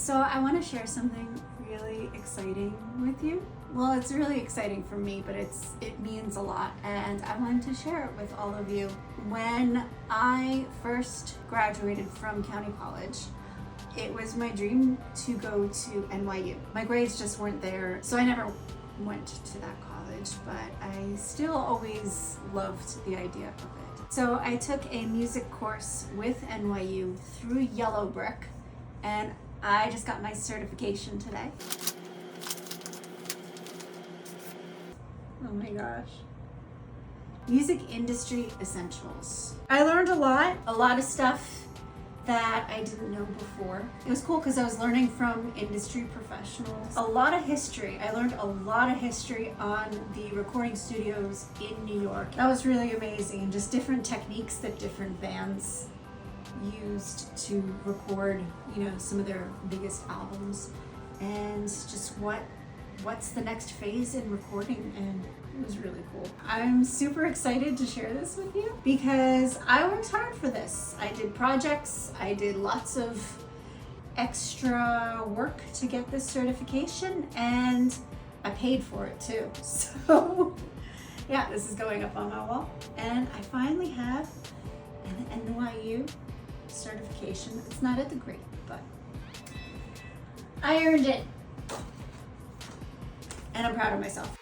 So I want to share something really exciting with you. Well, it's really exciting for me, but it means a lot, and I wanted to share it with all of you. When I first graduated from county college, it was my dream to go to NYU. My grades just weren't there, so I never went to that college, but I still always loved the idea of it. So I took a music course with NYU through Yellow Brick, and I just got my certification today. Oh my gosh. Music industry essentials. I learned a lot of stuff that I didn't know before. It was cool because I was learning from industry professionals. A lot of history. I learned a lot of history on the recording studios in New York. That was really amazing, and just different techniques that different bands used to record, some of their biggest albums, and just what's the next phase in recording, and it was really cool. I'm super excited to share this with you because I worked hard for this. I did projects, I did lots of extra work to get this certification, and I paid for it too. So yeah, this is going up on my wall, and I finally have an NYU certification. It's not a degree, but I earned it. And I'm proud of myself.